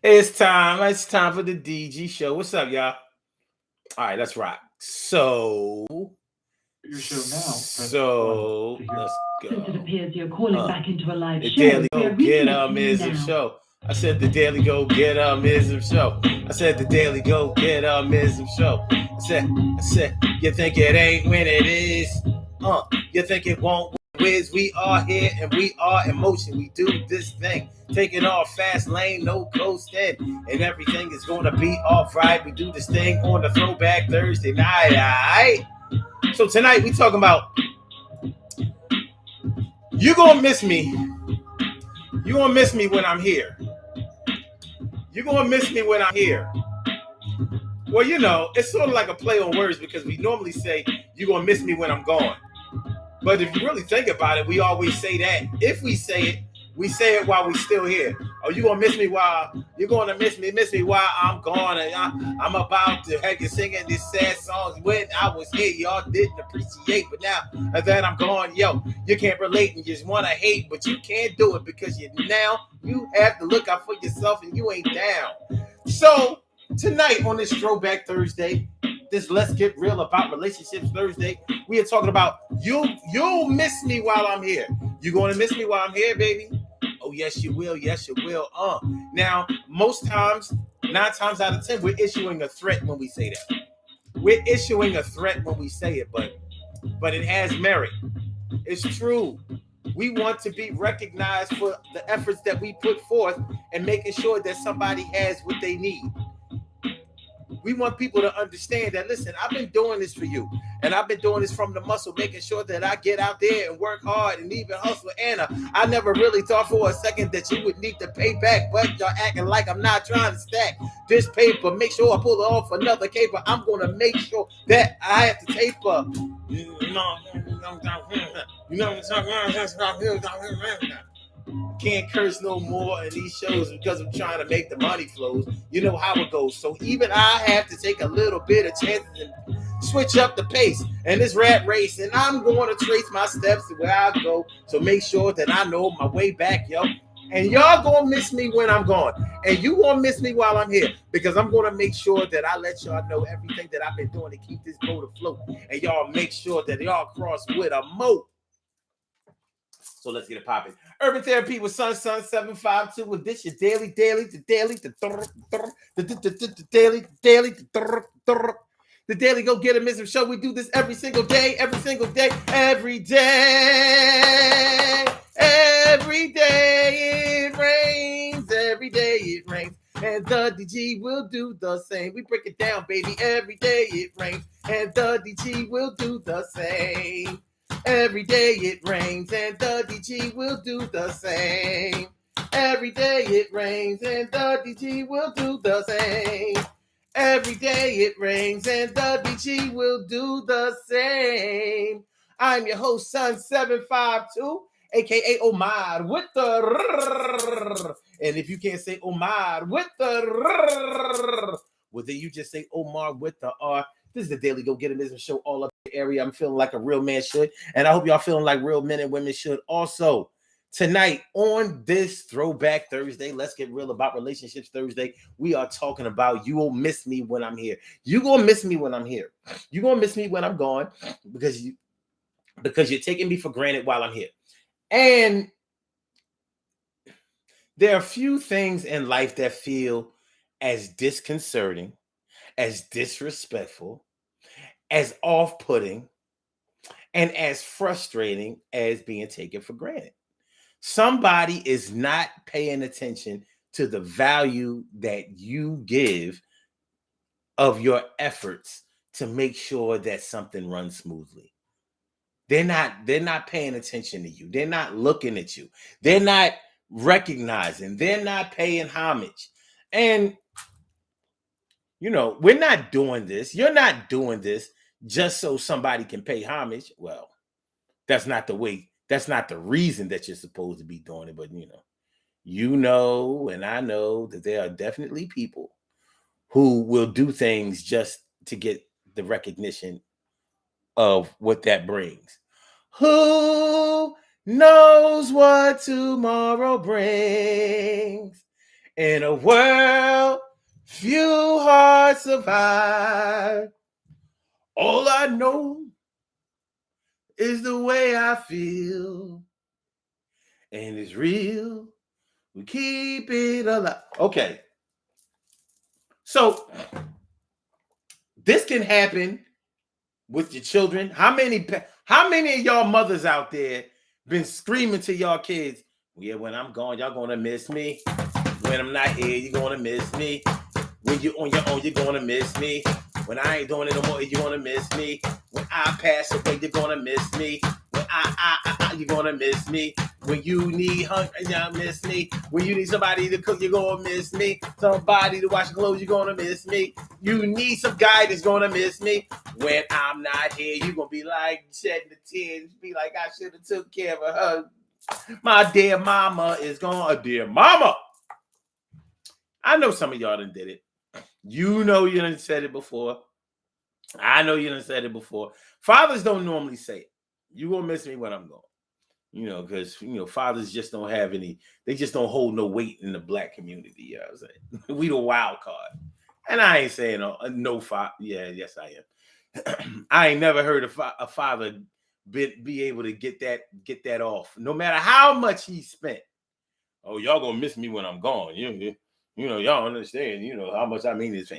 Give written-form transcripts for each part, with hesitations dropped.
It's time. It's time for the DG show. What's up, y'all? All right, let's rock. Your show now. Press 1 to hear. Let's Since it go. appears you're calling back into a live The show, Daily we Go are Get reconnecting you Mism now. show. I said the Daily Go Get Mism show. I said the Daily Go Get Mism show. I said, you think it ain't when it is? You think it won't? Whiz, we are here and we are in motion. We do this thing, taking off fast lane, no coasting, and everything is gonna be all right. We do this thing on the Throwback Thursday night. All right. So tonight we talking about you gonna miss me. You gonna miss me when I'm here. You're gonna miss me when I'm here. Well, it's sort of like a play on words because we normally say you're gonna miss me when I'm gone. But if you really think about it, we always say that. If we say it while we still here. Oh, you gonna miss me while you're gonna miss me while I'm gone. And I'm about to heck you singing these sad songs when I was here. Y'all didn't appreciate, but now that I'm gone, yo, you can't relate and you just wanna hate, but you can't do it because you have to look out for yourself and you ain't down. So tonight on this Throwback Thursday, this Let's Get Real About Relationships Thursday, we are talking about you'll miss me while I'm here. You gonna miss me while I'm here, baby? Oh, yes, you will. Yes, you will. Now, most times, 9 times out of 10, we're issuing a threat when we say that. We're issuing a threat when we say it, but it has merit. It's true. We want to be recognized for the efforts that we put forth and making sure that somebody has what they need. We want people to understand that, listen, I've been doing this for you. And I've been doing this from the muscle, making sure that I get out there and work hard and even hustle. Anna, I never really thought for a second that you would need to pay back, but y'all acting like I'm not trying to stack this paper. Make sure I pull it off another caper. I'm going to make sure that I have to taper. You know what I'm talking. Can't curse no more in these shows because I'm trying to make the money flows. You know how it goes. So even I have to take a little bit of chances and switch up the pace in this rat race. And I'm going to trace my steps to where I go. So make sure that I know my way back, yo. And y'all gonna miss me when I'm gone. And you gonna miss me while I'm here. Because I'm gonna make sure that I let y'all know everything that I've been doing to keep this boat afloat. And y'all make sure that y'all cross with a moat. So let's get it popping. Urban Therapy with Sun 752 with this your daily, the daily go get a mism show. We do this every single day, every day it rains, every day it rains. And the DG will do the same. We break it down, baby. Every day it rains, and the DG will do the same. Every day it rains and the DG will do the same. Every day it rains and the DG will do the same. Every day it rains and the DG will do the same. I'm your host, Sun 752, aka Omar with the. And if you can't say Omar with the, well, then you just say Omar with the R. This is the Daily Go Get It show all up the area. I'm feeling like a real man should. And I hope y'all feeling like real men and women should also. Tonight on this Throwback Thursday, Let's Get Real About Relationships Thursday, we are talking about you will miss me when I'm here. You gonna miss me when I'm here. You gonna miss me when I'm gone because you're taking me for granted while I'm here. And there are a few things in life that feel as disconcerting, as disrespectful, as off-putting, and as frustrating as being taken for granted. Somebody is not paying attention to the value that you give of your efforts to make sure that something runs smoothly. They're not paying attention to you. They're not looking at you. They're not recognizing. They're not paying homage. And we're not doing this. You're not doing this just so somebody can pay homage. Well, that's not the way. That's not the reason that you're supposed to be doing it. But and I know that there are definitely people who will do things just to get the recognition of what that brings. Who knows what tomorrow brings? In a world, few hearts survive. All I know is the way I feel. And it's real. We keep it alive. Okay. So this can happen with your children. How many of y'all mothers out there been screaming to y'all kids, yeah, when I'm gone, y'all gonna miss me. When I'm not here, you're gonna miss me. When you're on your own, you're gonna miss me. When I ain't doing it no more, you're gonna miss me. When I pass away, you're gonna miss me. When you're gonna miss me. When you need hunger, you're gonna miss me. When you need somebody to cook, you're gonna miss me. Somebody to wash clothes, you're gonna miss me. You need some guy that's gonna miss me. When I'm not here, you're gonna be like shedding the tears. Be like, I should have took care of her. My dear mama is gone. Dear mama. I know some of y'all done did it. You know you done said it before. I know you done said it before. Fathers don't normally say it. You gonna miss me when I'm gone. You know, because fathers just don't have any, they just don't hold no weight in the black community. You know what I'm saying? We the wild card. And I ain't saying no father. Yeah, yes, I am. I ain't never heard a father be able to get that off. No matter how much he spent. Oh, y'all gonna miss me when I'm gone. Y'all understand, how much I mean this.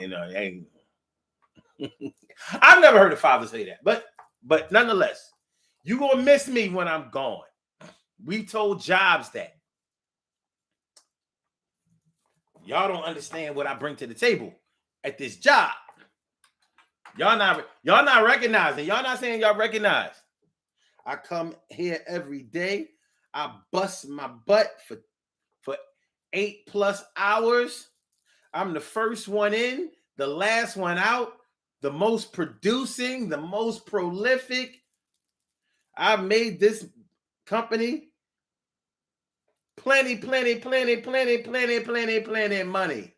I've never heard a father say that, but nonetheless, you gonna miss me when I'm gone. We told Jobs that. Y'all don't understand what I bring to the table at this job. Y'all not recognizing. Y'all not saying y'all recognize. I come here every day. I bust my butt for 8+ hours. I'm the first one in, the last one out, the most producing, the most prolific. I made this company plenty money.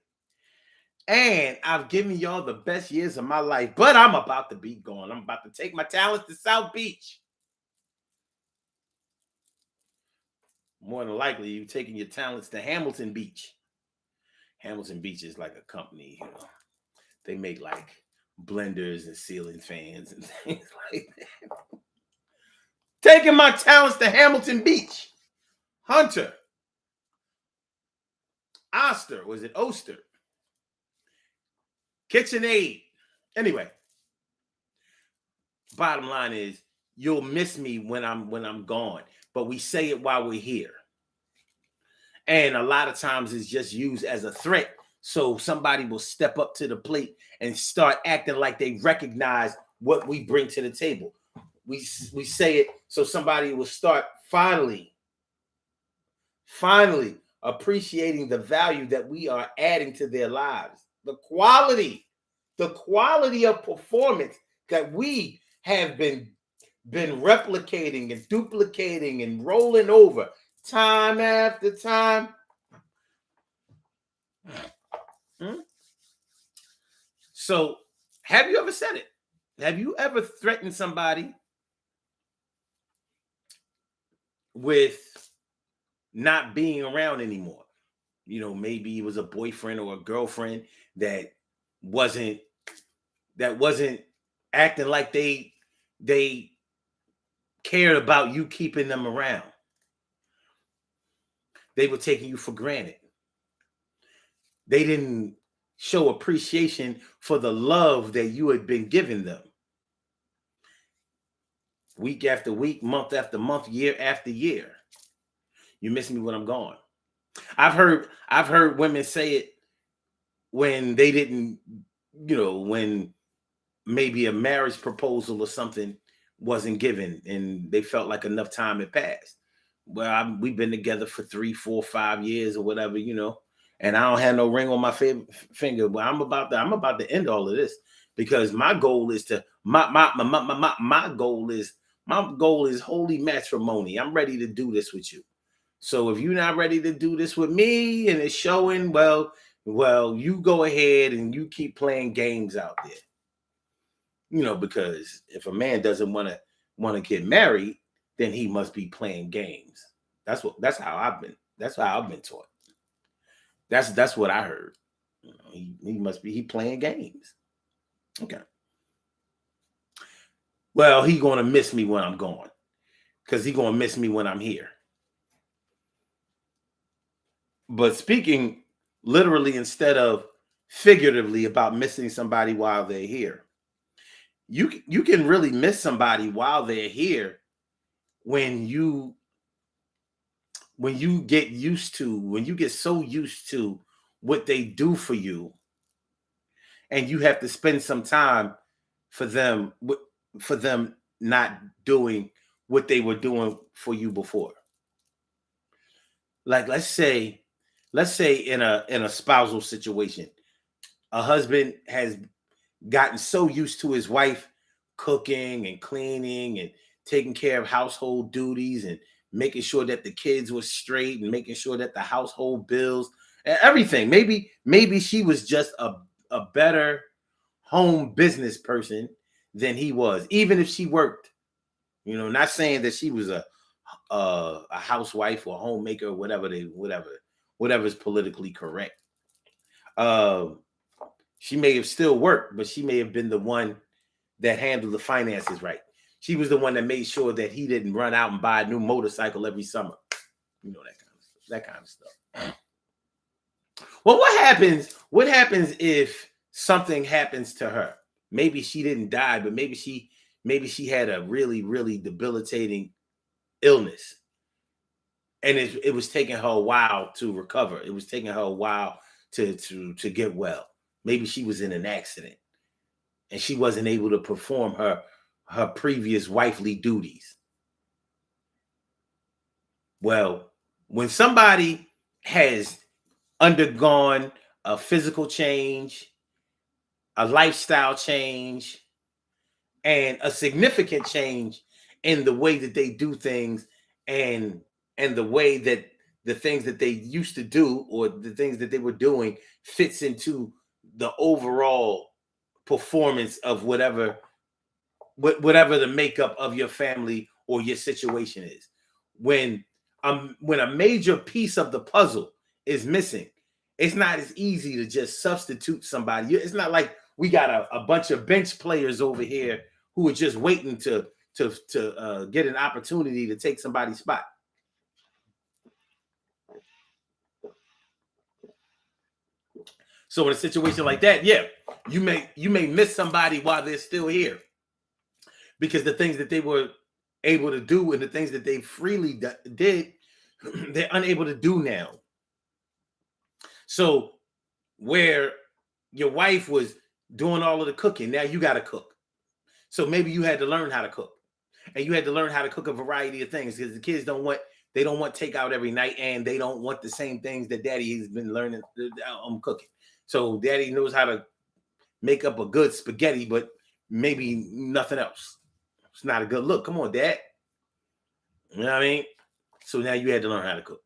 And I've given y'all the best years of my life, but I'm about to be gone. I'm about to take my talents to South Beach. More than likely, you're taking your talents to Hamilton Beach. Hamilton Beach is like a company, They make like blenders and ceiling fans and things like that. Taking my talents to Hamilton Beach. Hunter. Oster. Was it Oster? KitchenAid. Anyway. Bottom line is, you'll miss me when I'm gone. But we say it while we're here. And a lot of times it's just used as a threat. So somebody will step up to the plate and start acting like they recognize what we bring to the table. We say it so somebody will start finally appreciating the value that we are adding to their lives. The quality of performance that we have been replicating and duplicating and rolling over time after time. So, have you ever said it? Have you ever threatened somebody with not being around anymore? Maybe it was a boyfriend or a girlfriend that wasn't acting like they cared about you keeping them around. They were taking you for granted. They didn't show appreciation for the love that you had been giving them. Week after week, month after month, year after year. You miss me when I'm gone. I've heard women say it when they didn't, when maybe a marriage proposal or something wasn't given and they felt like enough time had passed. Well, we've been together for 3, 4, 5 years or whatever, and I don't have no ring on my finger. But I'm about to end all of this because my goal is to my goal is holy matrimony. I'm ready to do this with you. So if you're not ready to do this with me and it's showing, well, you go ahead and you keep playing games out there. Because if a man doesn't want to get married, then he must be playing games. That's how I've been taught. That's what I heard. He must be playing games. Okay. Well, he gonna miss me when I'm gone, because he gonna miss me when I'm here. But speaking literally instead of figuratively about missing somebody while they're here, you can really miss somebody while they're here when you get so used to what they do for you, and you have to spend some time for them not doing what they were doing for you before. Like let's say in a spousal situation, a husband has gotten so used to his wife cooking and cleaning and taking care of household duties and making sure that the kids were straight and making sure that the household bills and everything. Maybe she was just a better home business person than he was, even if she worked. Not saying that she was a housewife or a homemaker or whatever is politically correct. She may have still worked, but she may have been the one that handled the finances right. She was the one that made sure that he didn't run out and buy a new motorcycle every summer. That kind of stuff. Well, what happens if something happens to her? Maybe she didn't die, but maybe she had a really, really debilitating illness. And it was taking her a while to recover. It was taking her a while to get well. Maybe she was in an accident and she wasn't able to perform her previous wifely duties. Well, when somebody has undergone a physical change, a lifestyle change, and a significant change in the way that they do things and the way that the things that they used to do or the things that they were doing fits into the overall performance of whatever the makeup of your family or your situation is. When a major piece of the puzzle is missing, it's not as easy to just substitute somebody. It's not like we got a bunch of bench players over here who are just waiting to get an opportunity to take somebody's spot. So in a situation like that, yeah, you may miss somebody while they're still here, because the things that they were able to do and the things that they freely did, they're unable to do now. So where your wife was doing all of the cooking, now you got to cook. So maybe you had to learn how to cook, and you had to learn how to cook a variety of things, because the kids don't want takeout every night, and they don't want the same things that daddy has been learning cooking. So daddy knows how to make up a good spaghetti, but maybe nothing else. It's not a good look. Come on, dad. You know what I mean? So now you had to learn how to cook.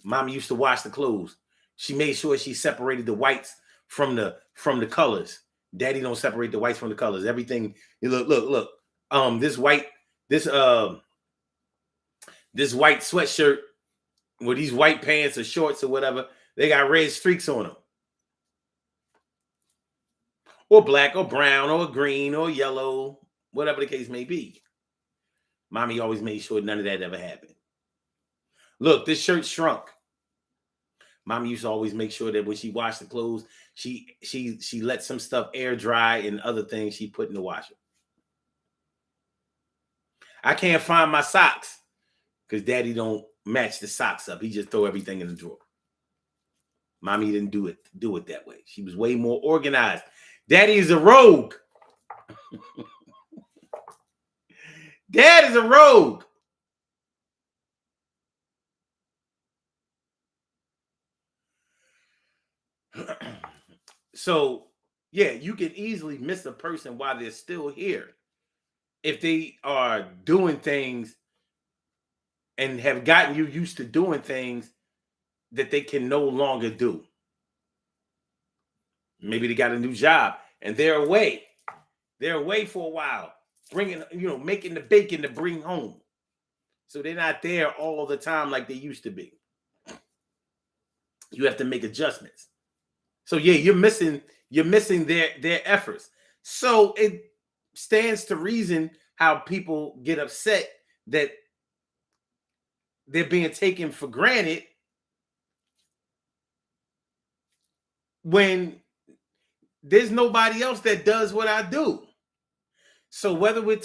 Mommy used to wash the clothes. She made sure she separated the whites from the colors. Daddy don't separate the whites from the colors. Everything. Look. This white sweatshirt with these white pants or shorts or whatever, they got red streaks on them, or black or brown or green or yellow, whatever the case may be. Mommy always made sure none of that ever happened. Look, this shirt shrunk. Mommy used to always make sure that when she washed the clothes, she let some stuff air dry and other things she put in the washer. I can't find my socks because daddy don't match the socks up. He just throw everything in the drawer. Mommy didn't do it that way. She was way more organized. Daddy is a rogue. Dad is a rogue. So, yeah, you can easily miss a person while they're still here if they are doing things and have gotten you used to doing things that they can no longer do. Maybe they got a new job and they're away. They're away for a while, making the bacon to bring home. So they're not there all the time like they used to be. you have to make adjustments. So yeah, you're missing their efforts. So it stands to reason how people get upset that they're being taken for granted when there's nobody else that does what I do. So whether we're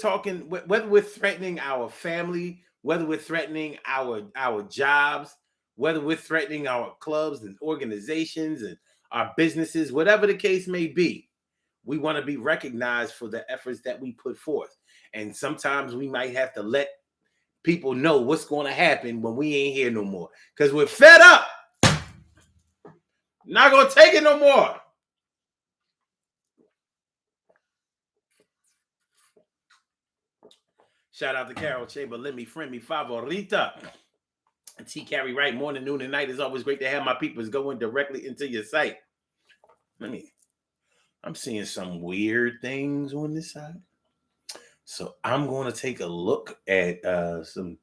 threatening our family, whether we're threatening our jobs, whether we're threatening our clubs and organizations and our businesses, whatever the case may be, we want to be recognized for the efforts that we put forth. And sometimes we might have to let people know what's going to happen when we ain't here no more, because we're fed up. Not going to take it no more. Shout out to Carol Chamber, Let Me Friend Me, Favorita. And T. Carrie Wright, morning, noon, and night. It's always great to have my peoples going directly into your site. I'm seeing some weird things on this side. So I'm going to take a look at some.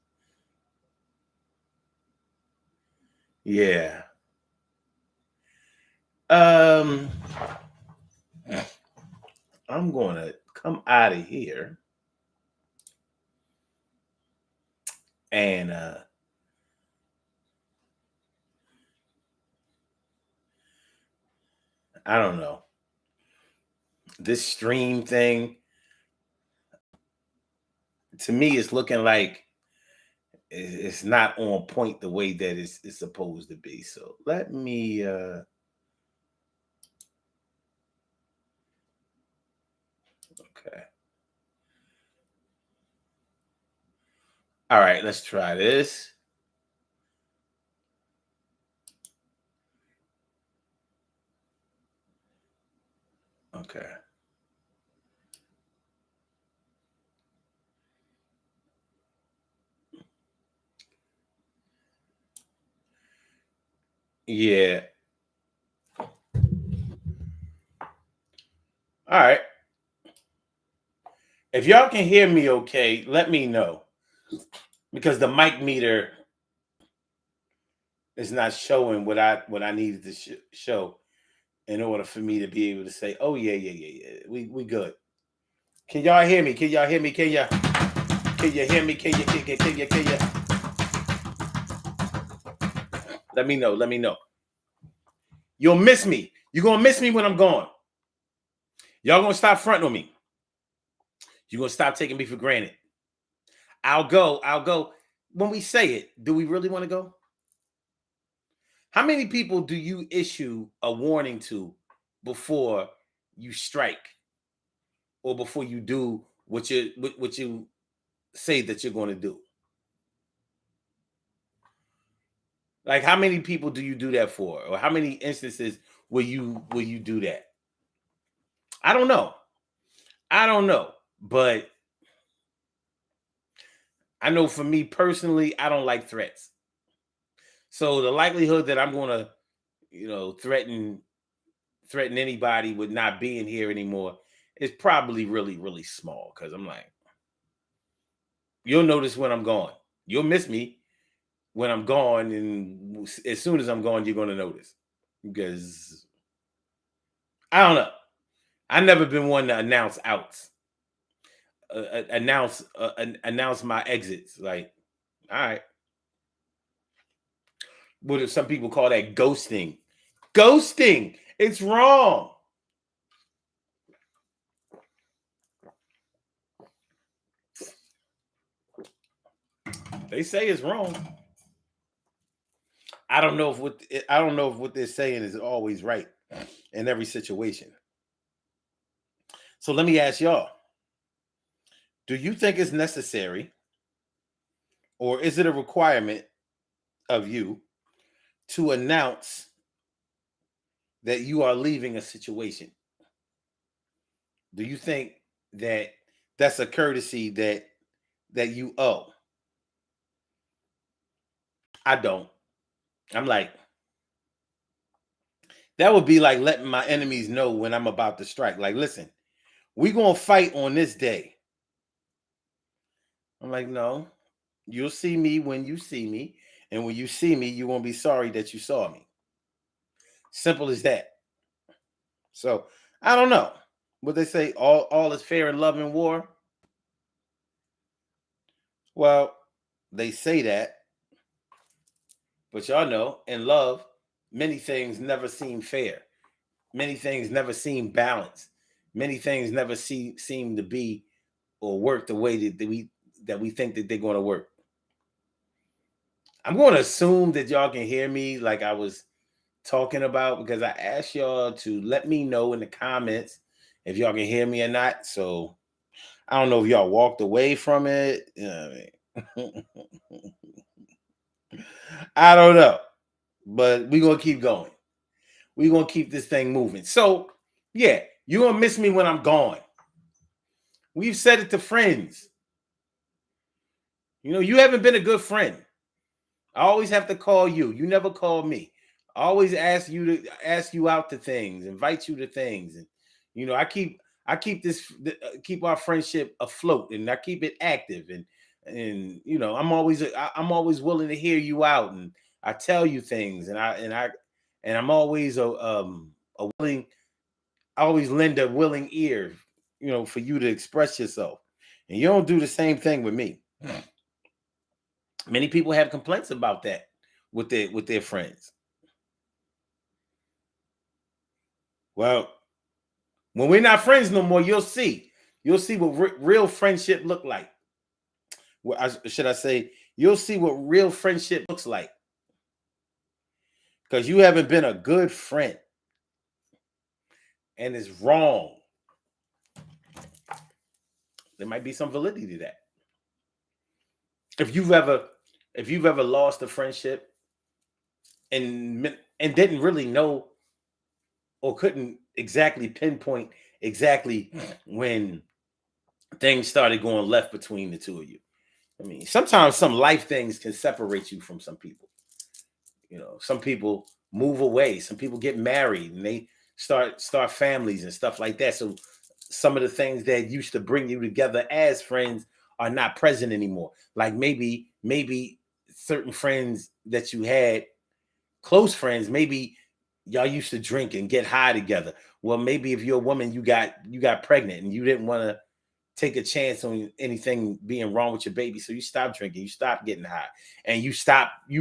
Yeah. I'm going to come out of here. And I don't know. This stream thing, to me, it's looking like it's not on point the way that it's supposed to be. So let me okay. All right, let's try this. Okay. Yeah. All right. If y'all can hear me okay, let me know. Because the mic meter is not showing what I needed to show in order for me to be able to say, oh, yeah. We good. Can y'all hear me? Can y'all hear me? Can you hear me? Can you? Let me know. You'll miss me. You're going to miss me when I'm gone. Y'all going to stop fronting on me. You're going to stop taking me for granted. I'll go. When we say it, do we really want to go? How many people do you issue a warning to before you strike or before you do what you say that you're going to do? Like, how many people do you do that for? Or how many instances will you do that? I don't know. But I know for me personally, I don't like threats. So the likelihood that I'm going to, threaten anybody with not being here anymore is probably really, really small, because I'm like, you'll notice when I'm gone. You'll miss me when I'm gone, and as soon as I'm gone, you're going to notice, because I don't know. I've never been one to announce outs, announce my exits. Like, all right, what do some people call that? Ghosting. It's wrong. They say it's wrong. I don't know if what they're saying is always right in every situation. So let me ask y'all, do you think it's necessary, or is it a requirement of you to announce that you are leaving a situation? Do you think that that's a courtesy that you owe? I don't. I'm like, that would be like letting my enemies know when I'm about to strike. Like, listen, we're going to fight on this day. I'm like, no, you'll see me when you see me. And when you see me, you won't be sorry that you saw me. Simple as that. So I don't know. What they say, all is fair in love and war. Well, they say that, but y'all know, in love, many things never seem fair. Many things never seem balanced. Many things never seem to be or work the way that we think that they're going to work. I'm going to assume that y'all can hear me like I was talking about, because I asked y'all to let me know in the comments if y'all can hear me or not. So I don't know if y'all walked away from it. You know what I mean? I don't know, but we're going to keep going. We're going to keep this thing moving. So yeah, you're going to miss me when I'm gone. We've said it to friends. You know, you haven't been a good friend. I always have to call you. You never call me. I always ask you out to things, invite you to things. And, you know, I keep our friendship afloat, and I keep it active. And, you know, I'm always willing to hear you out, and I tell you things, and I'm always I always lend a willing ear, you know, for you to express yourself. And you don't do the same thing with me. Many people have complaints about that with their friends. Well, when we're not friends no more, you'll see what real friendship look like. Should I say, you'll see what real friendship looks like, because you haven't been a good friend, and it's wrong. There might be some validity to that. If you've ever lost a friendship and didn't really know or couldn't exactly pinpoint exactly when things started going left between the two of you. I mean, sometimes some life things can separate you from some people. You know, some people move away, some people get married, and they start families and stuff like that. So some of the things that used to bring you together as friends are not present anymore. Like maybe certain friends that you had, close friends, maybe y'all used to drink and get high together. Well, maybe if you're a woman, you got pregnant and you didn't want to take a chance on anything being wrong with your baby. So you stopped drinking, you stopped getting high, and you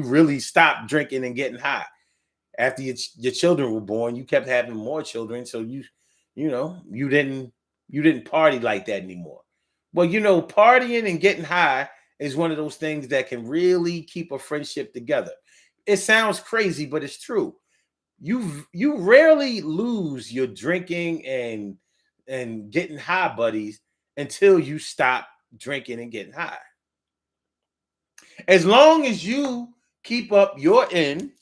really stopped drinking and getting high. After your children were born, you kept having more children. So you didn't party like that anymore. Well, you know, partying and getting high is one of those things that can really keep a friendship together. It sounds crazy, but it's true. You rarely lose your drinking and getting high buddies until you stop drinking and getting high. As long as you keep up your end,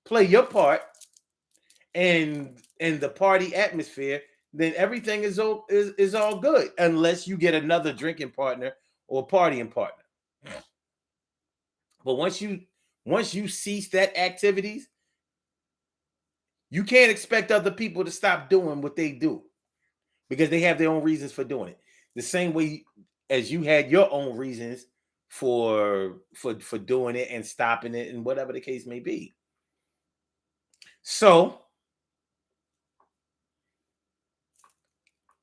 play your part in the party atmosphere, then everything is all good, unless you get another drinking partner or partying partner. But once you cease that activities, you can't expect other people to stop doing what they do, because they have their own reasons for doing it. The same way as you had your own reasons for doing it and stopping it, and whatever the case may be. So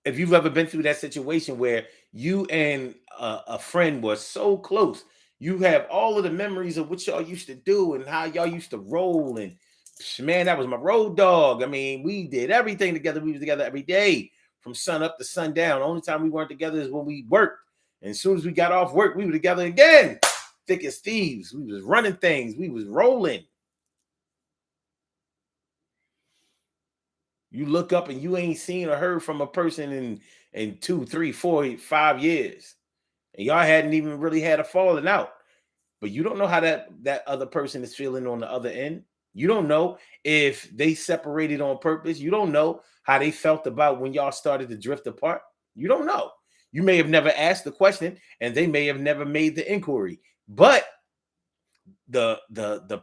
if you've ever been through that situation where you and a friend were so close, you have all of the memories of what y'all used to do and how y'all used to roll, and man, that was my road dog. I mean, we did everything together. We were together every day from sun up to sundown. The only time we weren't together is when we worked. And as soon as we got off work, we were together again, thick as thieves. We was running things. We was rolling. You look up and you ain't seen or heard from a person in 2, 3, 4, 5 years. And y'all hadn't even really had a falling out. But you don't know how that other person is feeling on the other end. You don't know if they separated on purpose. You don't know how they felt about when y'all started to drift apart. You don't know. You may have never asked the question, and they may have never made the inquiry. But the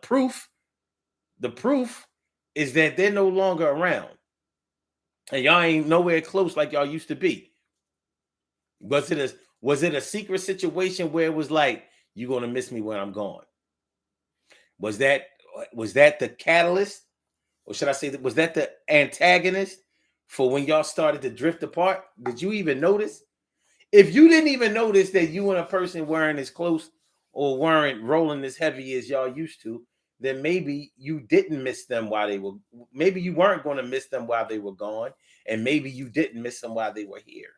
proof is that they're no longer around. And y'all ain't nowhere close like y'all used to be. Was it a secret situation where it was like, you're going to miss me when I'm gone? Was that the catalyst? or should I say, was that the antagonist for when y'all started to drift apart? Did you even notice? If you didn't even notice that you and a person weren't as close or weren't rolling as heavy as y'all used to, then maybe you didn't miss them while they were, maybe you weren't going to miss them while they were gone, and maybe you didn't miss them while they were here.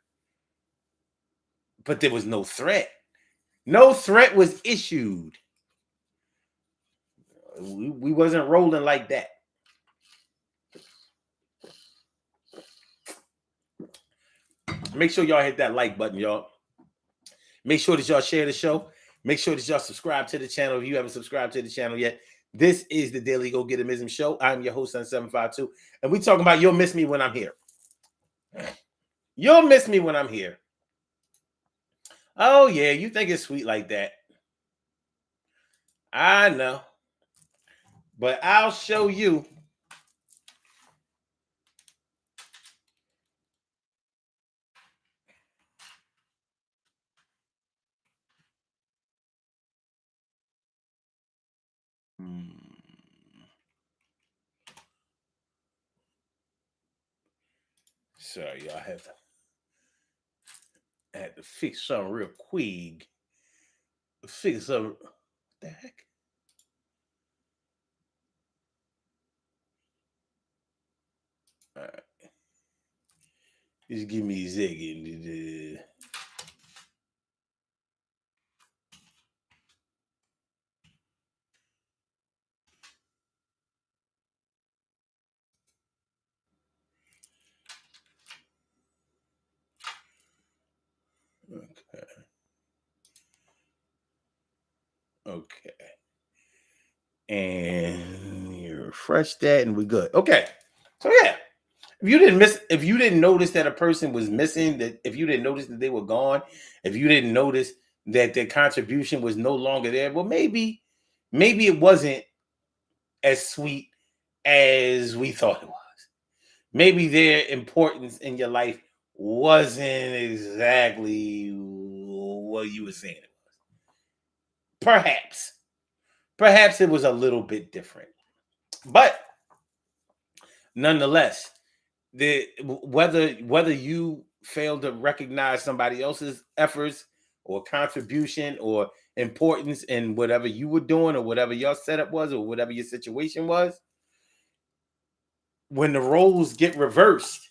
But there was no threat. No threat was issued. We wasn't rolling like that. Make sure y'all hit that like button, y'all. Make sure that y'all share the show. Make sure that y'all subscribe to the channel if you haven't subscribed to the channel yet. This is the Daily Go Get Amism Show. I'm your host, Sun752, and we talking about you'll miss me when I'm here. You'll miss me when I'm here. Oh, yeah, you think it's sweet like that. I know. But I'll show you. Sorry, y'all had to fix something real quick. Fix something. What the heck? All right. Just give me a second. Okay. Okay. And you refresh that and we're good. Okay. So yeah. If you didn't notice that a person was missing, that if you didn't notice that they were gone, if you didn't notice that their contribution was no longer there, well, maybe it wasn't as sweet as we thought it was. Maybe their importance in your life wasn't exactly what you were saying it was. Perhaps it was a little bit different. But nonetheless, whether you fail to recognize somebody else's efforts or contribution or importance in whatever you were doing or whatever your setup was or whatever your situation was, when the roles get reversed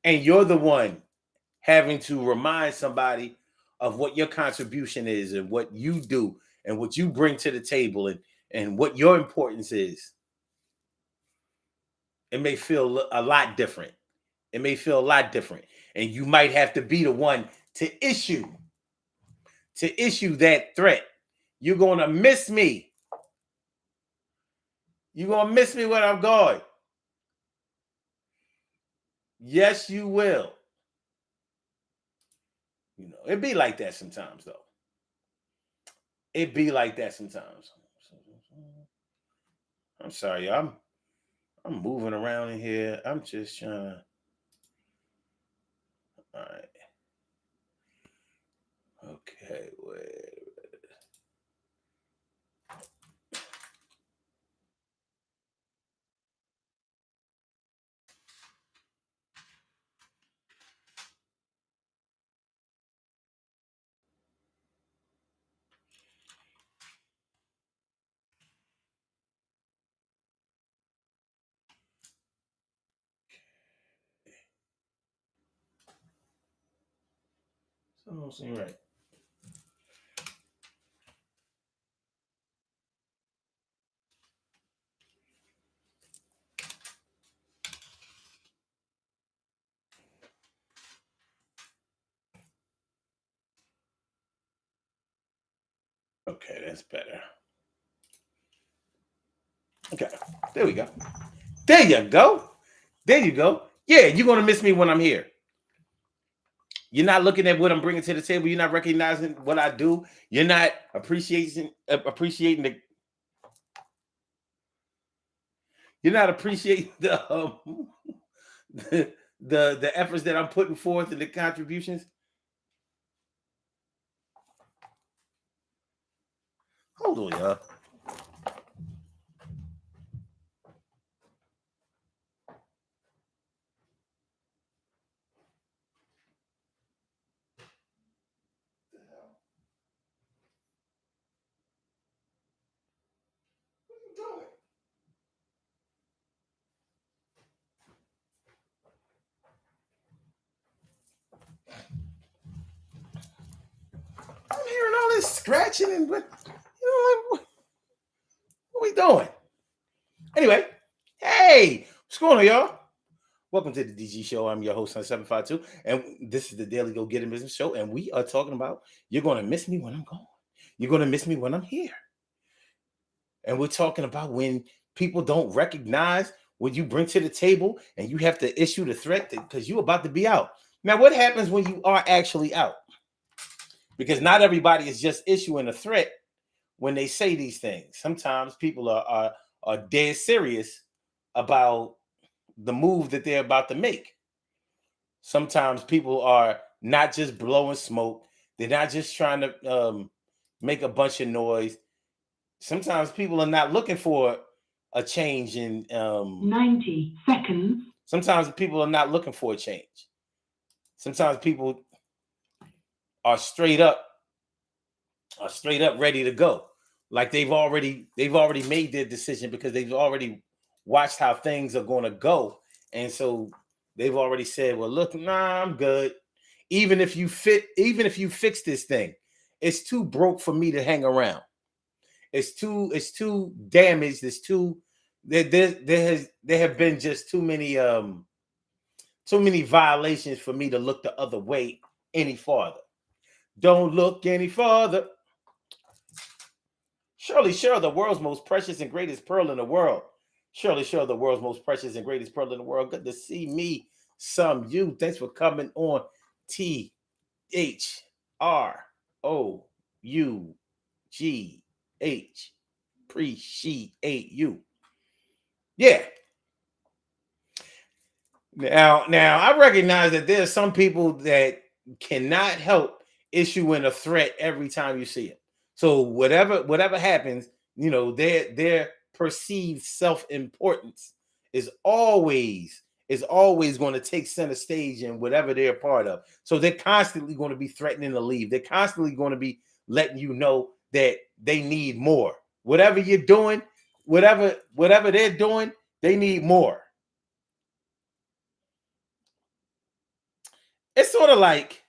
and you're the one having to remind somebody of what your contribution is and what you do and what you bring to the table and what your importance is, it may feel a lot different. It may feel a lot different. And you might have to be the one to issue that threat. You're going to miss me. You're going to miss me when I'm gone. Yes, you will. You know, it be like that sometimes, though. It be like that sometimes. I'm sorry, I'm moving around in here. I'm just trying to. All right. Okay, wait. Something don't seem right. Okay, that's better. Okay, there we go. There you go. There you go. Yeah, you're going to miss me when I'm here. You're not looking at what I'm bringing to the table. You're not recognizing what I do. You're not appreciating the. You're not appreciating the efforts that I'm putting forth and the contributions. Hold on, y'all. scratching and like, what we doing? Anyway, hey, what's going on, y'all? Welcome to the DG Show. I'm your host on 752, and this is the Daily Go Get in Business Show, and we are talking about you're going to miss me when I'm gone. You're going to miss me when I'm here. And we're talking about when people don't recognize what you bring to the table and you have to issue the threat because you're about to be out. Now, what happens when you are actually out? Because not everybody is just issuing a threat when they say these things. Sometimes people are dead serious about the move that they're about to make. Sometimes people are not just blowing smoke. They're not just trying to make a bunch of noise. Sometimes people are not looking for a change in 90 seconds. Sometimes people are not looking for a change. Sometimes people are straight up ready to go. Like they've already made their decision because they've already watched how things are going to go. And so they've already said, well, look, nah, I'm good. Even if you fix this thing, it's too broke for me to hang around. It's too damaged. There have been just too many violations for me to look the other way any farther. Don't look any farther. Surely, the world's most precious and greatest pearl in the world. Surely, the world's most precious and greatest pearl in the world. Good to see me, some you. Thanks for coming on THROUGH. Appreciate you. Yeah. Now I recognize that there's some people that cannot help issuing a threat every time you see it. So whatever happens, their perceived self-importance is always going to take center stage in whatever they're a part of. So they're constantly going to be threatening to leave. They're constantly going to be letting you know that they need more. Whatever you're doing, whatever they're doing, they need more. It's sort of like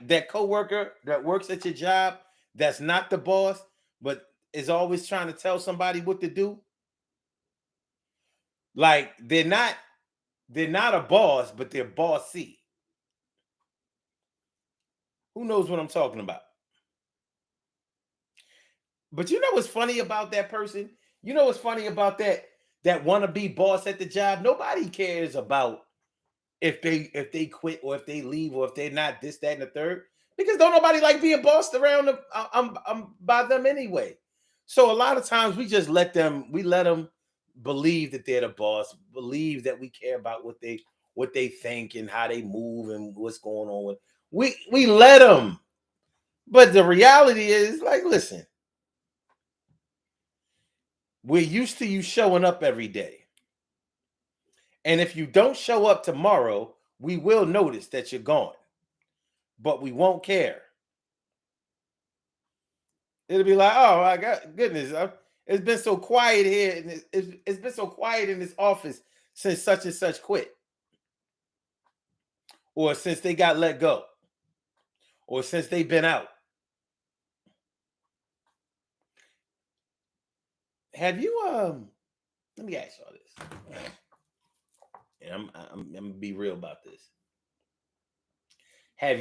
that coworker that works at your job that's not the boss, but is always trying to tell somebody what to do. Like they're not a boss, but they're bossy. Who knows what I'm talking about? But you know what's funny about that person? You know what's funny about that wannabe boss at the job? Nobody cares about if they quit or if they leave or if they're not this, that, and the third, because don't nobody like being bossed around by them anyway. So a lot of times we just let them believe that they're the boss, believe that we care about what they think and how they move and what's going on with. We let them. But the reality is, like, listen, we're used to you showing up every day. And if you don't show up tomorrow, we will notice that you're gone. But we won't care. It'll be like, oh my goodness, it's been so quiet here, and it's been so quiet in this office since such and such quit, or since they got let go, or since they've been out. Have you let me ask y'all this. And I'm gonna be real about this. Have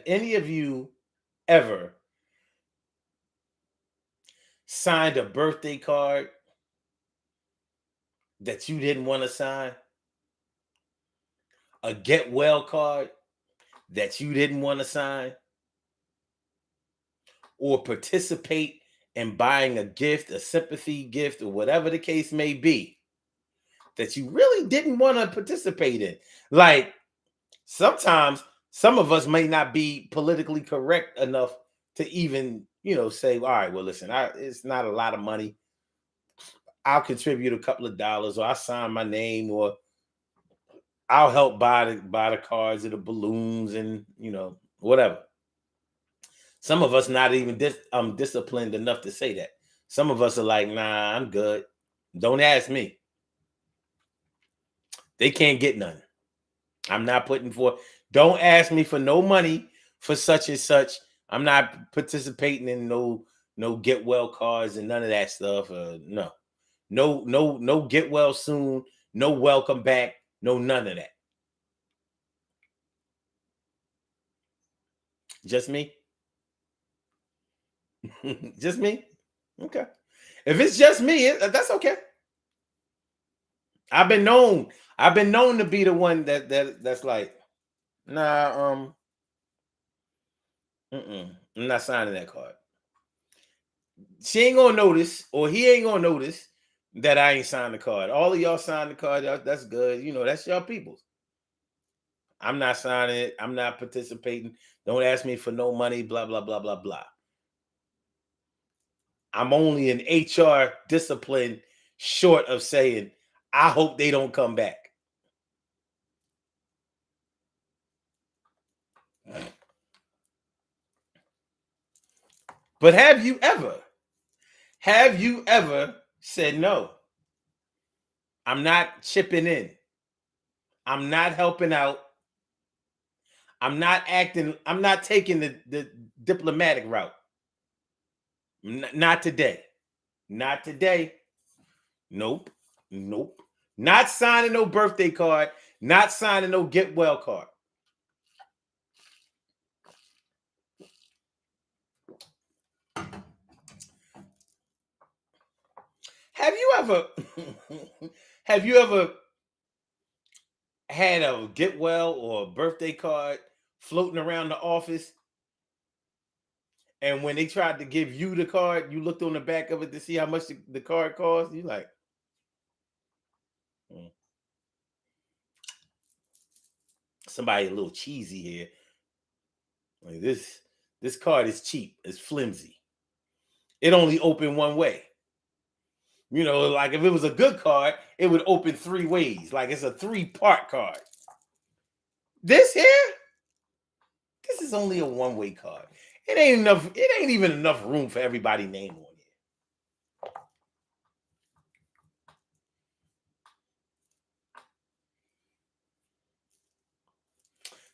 any of you ever signed a birthday card that you didn't want to sign? A get well card that you didn't want to sign? Or participate in buying a gift, a sympathy gift, or whatever the case may be, that you really didn't want to participate in? Like, sometimes some of us may not be politically correct enough to even, say, all right, well, listen, it's not a lot of money. I'll contribute a couple of dollars, or I'll sign my name, or I'll help buy the cards or the balloons and, whatever. Some of us not even disciplined enough to say that. Some of us are like, nah, I'm good. Don't ask me. They can't get none. I'm not putting forth. Don't ask me for no money for such and such. I'm not participating in no get well cards and none of that stuff. No get well soon. No welcome back. No none of that. Just me? Just me? Okay. If it's just me, that's okay. I've been known to be the one that's like, nah, I'm not signing that card. She ain't gonna notice, or he ain't gonna notice that I ain't signed the card. All of y'all signed the card. That's good. You know, that's y'all people's. I'm not signing it. I'm not participating. Don't ask me for no money, blah, blah, blah, blah, blah. I'm only an HR discipline short of saying, I hope they don't come back. But have you ever said no? I'm not chipping in. I'm not helping out. I'm not taking the diplomatic route. Not today. Not today. Nope. Not signing no birthday card. Not signing no get well card. Have you ever had a get well or a birthday card floating around the office, and when they tried to give you the card, you looked on the back of it to see how much the card cost? You like, somebody a little cheesy here. Like this card is cheap. It's flimsy. It only opened one way. You know, like if it was a good card, it would open 3 ways. Like it's a 3-part card. This is only a 1-way card. It ain't enough. It ain't even enough room for everybody's name on here.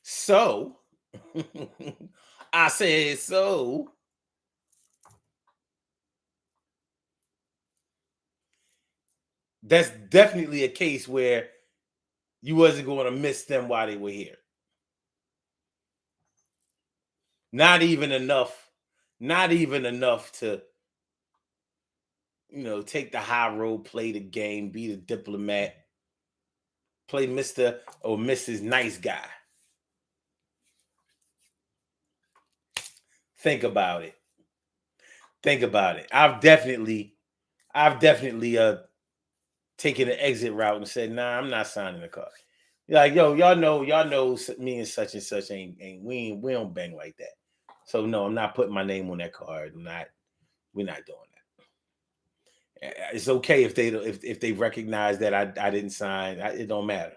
So, I said so. That's definitely a case where you wasn't going to miss them while they were here. Not even enough to, you know, take the high road, play the game, be the diplomat, play Mr. or Mrs. Nice Guy. Think about it. I've definitely taken the exit route and said, nah, I'm not signing the card. Like, yo, y'all know me and such ain't we don't bang like that. So no, I'm not putting my name on that card. We're not doing that. It's okay if they recognize that I didn't sign. It don't matter.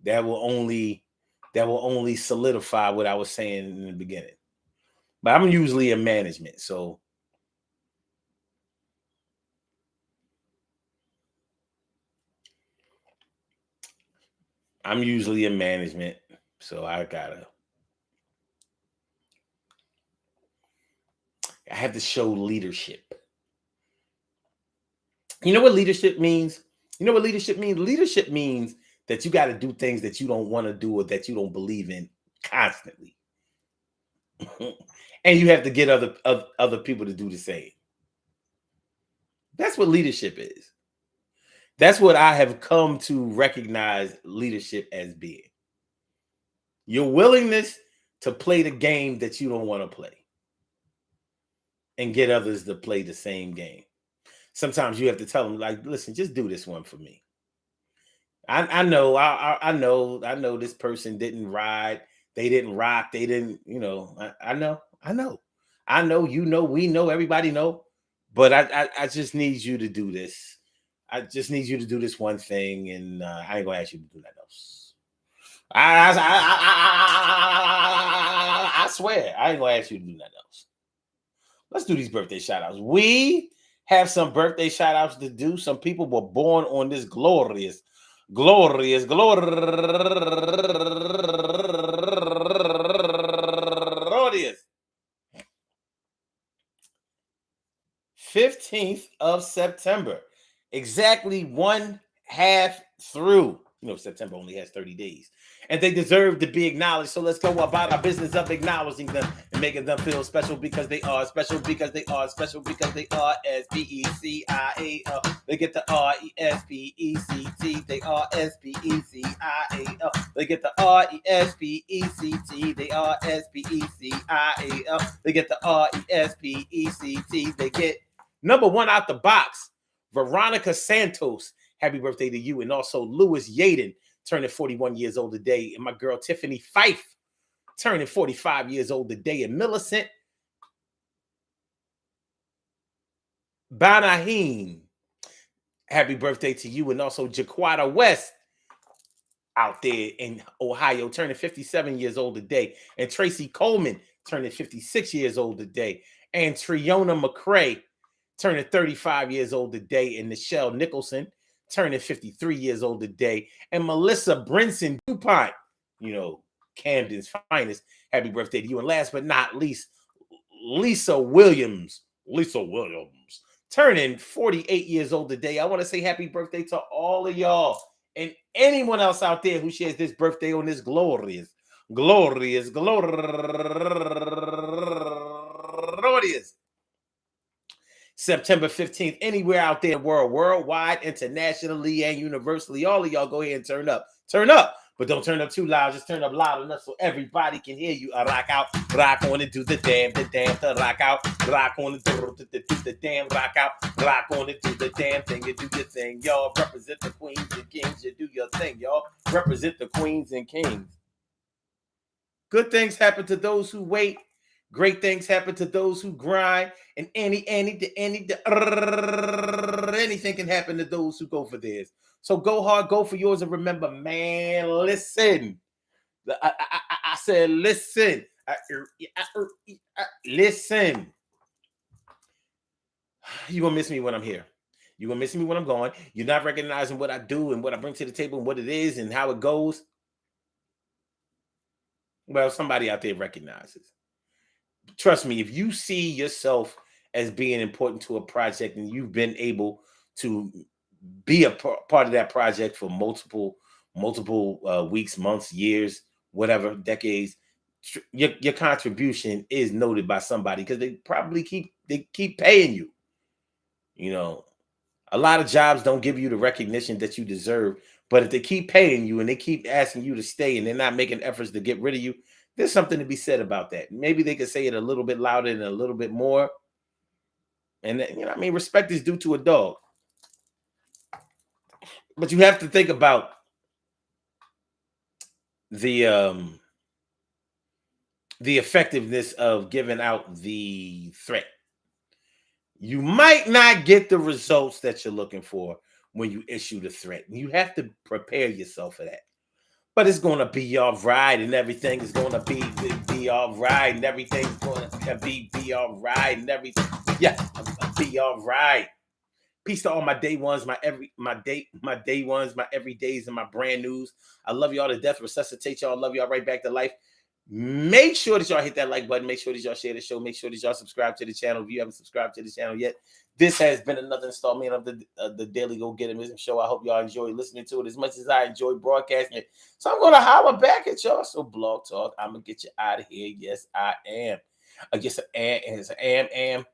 That will only solidify what I was saying in the beginning. But I'm usually in management, so I have to show leadership. You know what leadership means? Leadership means that you got to do things that you don't want to do or that you don't believe in constantly. And you have to get other people to do the same. That's what leadership is. That's what I have come to recognize leadership as being. Your willingness to play the game that you don't want to play and get others to play the same game. Sometimes you have to tell them, like, listen, just do this one for me. I know this person didn't ride. They didn't rock. They didn't, you know, I know, you know, we know, everybody know, but I just need you to do this. I just need you to do this one thing, and I ain't gonna ask you to do nothing else. I swear, I ain't gonna ask you to do nothing else. Let's do these birthday shout outs. We have some birthday shout outs to do. Some people were born on this glorious 15th of September. Exactly 1 half through. You know, September only has 30 days. And they deserve to be acknowledged. So let's go about our business of acknowledging them and making them feel special because they are special, because they are special, because they are S-P-E-C-I-A-L. They get the R-E-S-P-E-C-T. They are S-P-E-C-I-A-L. They get the R-E-S-P-E-C-T. They are S-P-E-C-I-A-L. They get the R-E-S-P-E-C-T. They get number one out the box, Veronica Santos. Happy birthday to you. And also Lewis Yaden turning 41 years old today. And my girl Tiffany Fife turning 45 years old today. And Millicent Banaheen, happy birthday to you. And also Jaquata West out there in Ohio turning 57 years old today. And Tracy Coleman turning 56 years old today. And Triona McCrae turning 35 years old today. And Nichelle Nicholson turning 53 years old today. And Melissa Brinson DuPont, you know, Camden's finest. Happy birthday to you. And last but not least, Lisa Williams, turning 48 years old today. I want to say happy birthday to all of y'all and anyone else out there who shares this birthday on this glorious September 15th, anywhere out there in the world, worldwide, internationally, and universally. All of y'all go ahead and turn up. Turn up, but don't turn up too loud. Just turn up loud enough so everybody can hear you. Rock out, rock on and do the damn, to rock out, rock on and do the damn, rock out, rock on and do the damn thing. You do your thing, y'all. Represent the queens and kings. You do your thing, y'all. Represent the queens and kings. Good things happen to those who wait. Great things happen to those who grind, and anything can happen to those who go for theirs. So go hard, go for yours, and remember, man, listen. I said, listen. Listen. You're going to miss me when I'm here. You're going to miss me when I'm gone. You're not recognizing what I do and what I bring to the table and what it is and how it goes. Well, somebody out there recognizes. Trust me, if you see yourself as being important to a project and you've been able to be a part of that project for multiple weeks, months, years, whatever, decades, your contribution is noted by somebody because they probably keep paying you. You know, a lot of jobs don't give you the recognition that you deserve, but if they keep paying you and they keep asking you to stay and they're not making efforts to get rid of you, there's something to be said about that. Maybe they could say it a little bit louder and a little bit more. And, you know what I mean? Respect is due to a dog. But you have to think about the effectiveness of giving out the threat. You might not get the results that you're looking for when you issue the threat. You have to prepare yourself for that. But it's going to be all right, and everything is going to be all right, and everything's going to be all right, and everything, yeah, be all right. Peace to all my day ones, my day ones, my everydays, and my brand news. I love y'all to death. Resuscitate y'all. Love y'all right back to life. Make sure that y'all hit that like button. Make sure that y'all share the show. Make sure that y'all subscribe to the channel if you haven't subscribed to the channel yet. This has been another installment of the Daily Go Getimism Show. I hope y'all enjoy listening to it as much as I enjoy broadcasting it. So I'm going to holler back at y'all. So Blog Talk, I'm going to get you out of here. Yes, I am. Yes, I am.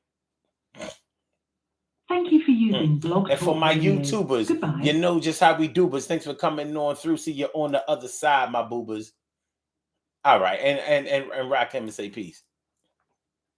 Thank you for using Blog Talk. And for my YouTubers, Goodbye. You know just how we do, but thanks for coming on through. See you on the other side, my boobers. All right, and rock him and say peace.